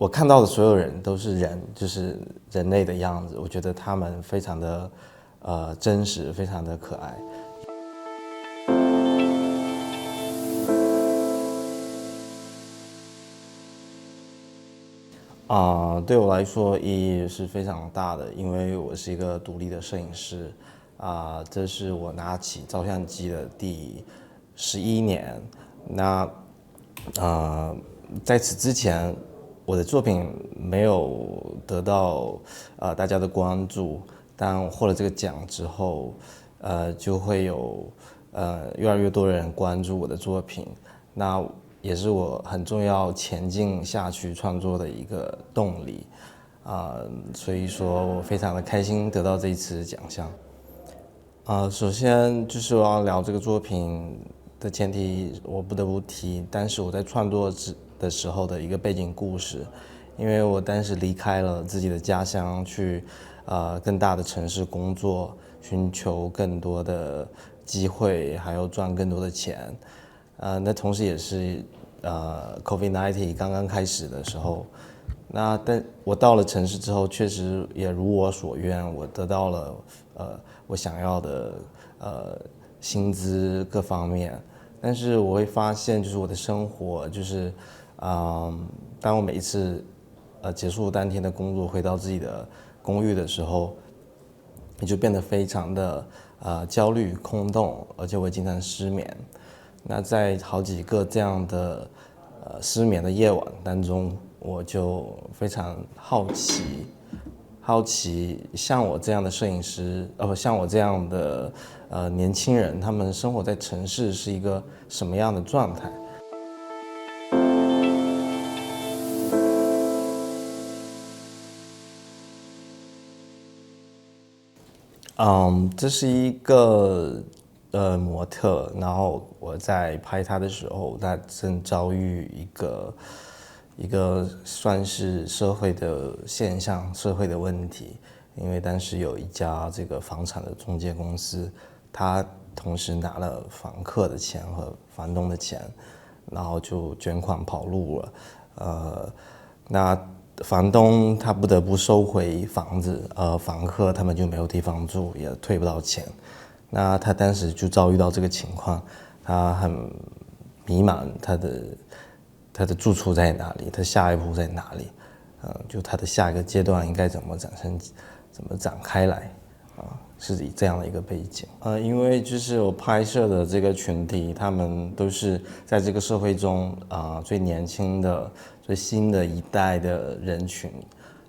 我看到的所有人都是人，就是人类的样子。我觉得他们非常的真实，非常的可爱。对我来说意义是非常大的，因为我是一个独立的摄影师，这是我拿起照相机的第11年。那在此之前，我的作品没有得到大家的关注，但我获了这个奖之后，就会有越来越多人关注我的作品。那也是我很重要前进下去创作的一个动力，所以说我非常的开心得到这一次奖项。首先就是我要聊这个作品的前提，我不得不提当时我在创作的时候的一个背景故事，因为我当时离开了自己的家乡，去更大的城市工作，寻求更多的机会，还有赚更多的钱。那同时也是COVID-19 刚刚开始的时候，但我到了城市之后，确实也如我所愿，我得到了我想要的薪资各方面。但是我会发现，就是我的生活，就是当我每一次结束当天的工作，回到自己的公寓的时候，也就变得非常的焦虑、空洞，而且我经常失眠。那在好几个这样的失眠的夜晚当中，我就非常好奇像我这样的摄影师，像我这样的年轻人，他们生活在城市是一个什么样的状态？这是一个模特，然后我在拍他的时候，他正遭遇一个算是社会的现象、社会的问题，因为当时有一家这个房产的中介公司，他同时拿了房客的钱和房东的钱，然后就卷款跑路了。那房东他不得不收回房子，房客他们就没有地方住，也退不到钱。那他当时就遭遇到这个情况，他很迷茫，他的住处在哪里，他下一步在哪里？就他的下一个阶段应该怎么展开来？是以这样的一个背景。因为就是我拍摄的这个群体，他们都是在这个社会中最年轻的、最新的一代的人群。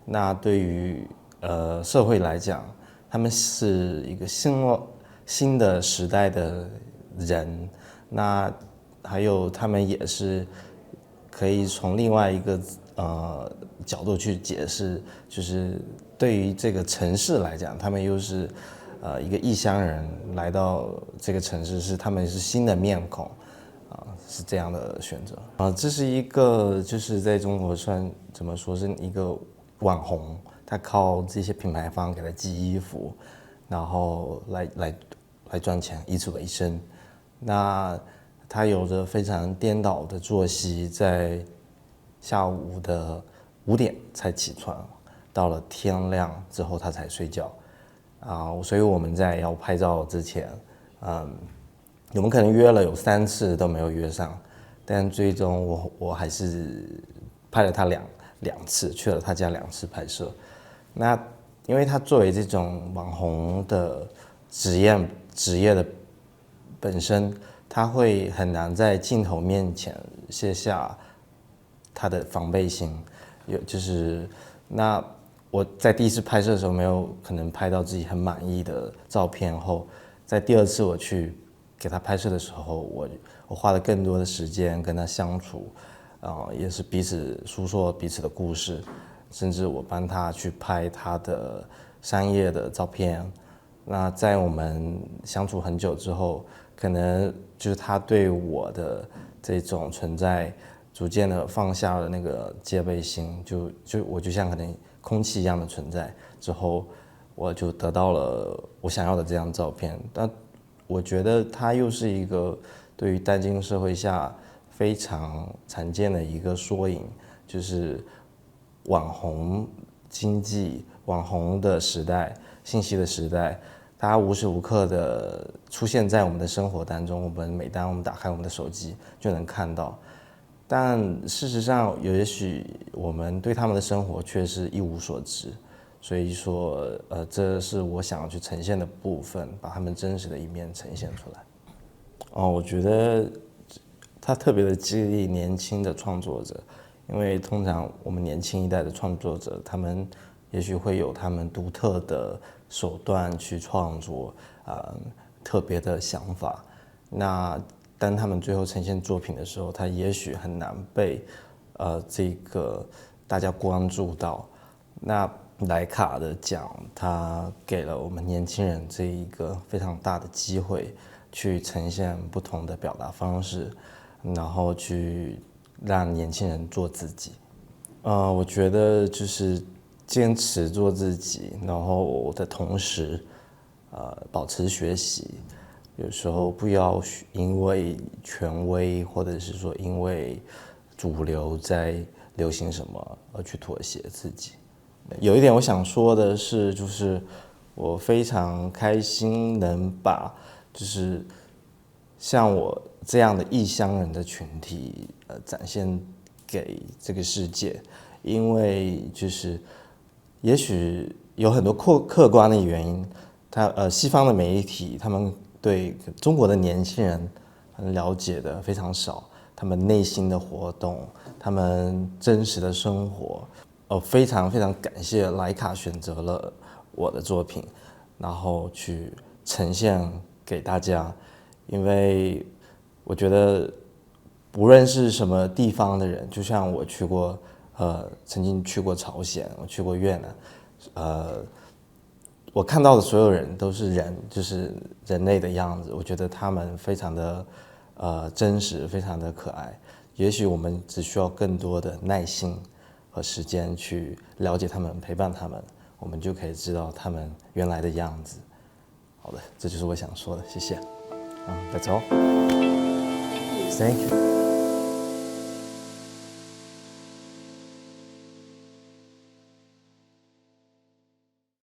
那对于社会来讲，他们是一个新的时代的人。那还有他们也是可以从另外一个角度去解释，就是对于这个城市来讲，他们又是一个异乡人来到这个城市，他们是新的面孔，是这样的选择。这是一个就是在中国算怎么说是一个网红，他靠这些品牌方给他寄衣服，然后来赚钱，以此为生。那他有着非常颠倒的作息，在下午的5点才起床，到了天亮之后他才睡觉。所以我们在要拍照之前，我们可能约了有3次都没有约上，但最终我还是拍了他两次，去了他家2次拍摄。那因为他作为这种网红的职业的本身，他会很难在镜头面前卸下他的防备心，那我在第1次拍摄的时候没有可能拍到自己很满意的照片后，在第2次我去给他拍摄的时候，我花了更多的时间跟他相处，也是彼此诉说彼此的故事，甚至我帮他去拍他的商业的照片。那在我们相处很久之后，可能就是他对我的这种存在逐渐的放下了那个戒备心，我就像可能空气一样的存在。之后我就得到了我想要的这张照片。但我觉得它又是一个对于当今社会下非常常见的一个缩影，就是网红经济、网红的时代、信息的时代，它无时无刻的出现在我们的生活当中。每当我们打开我们的手机，就能看到。但事实上，也许我们对他们的生活却是一无所知。所以说，这是我想要去呈现的部分，把他们真实的一面呈现出来。我觉得它特别的激励年轻的创作者，因为通常我们年轻一代的创作者，他们也许会有他们独特的手段去创作，特别的想法。那当他们最后呈现作品的时候，他也许很难被这个大家关注到。那莱卡的奖，它给了我们年轻人这一个非常大的机会，去呈现不同的表达方式，然后去让年轻人做自己。我觉得就是坚持做自己，然后的同时，保持学习。有时候不要因为权威，或者是说因为主流在流行什么而去妥协自己。有一点我想说的是，就是我非常开心能把就是像我这样的异乡人的群体展现给这个世界，因为就是也许有很多客观的原因，西方的媒体他们对中国的年轻人了解的非常少，他们内心的活动，他们真实的生活。非常非常感谢莱卡选择了我的作品，然后去呈现给大家。因为我觉得不论是什么地方的人，就像我曾经去过朝鲜，我去过越南，我看到的所有人都是人，就是人类的样子。我觉得他们非常的真实，非常的可爱。也许我们只需要更多的耐心和时间去了解他们，陪伴他们，我们就可以知道他们原来的样子。好的，这就是我想说的，谢谢。That's all. Thank you.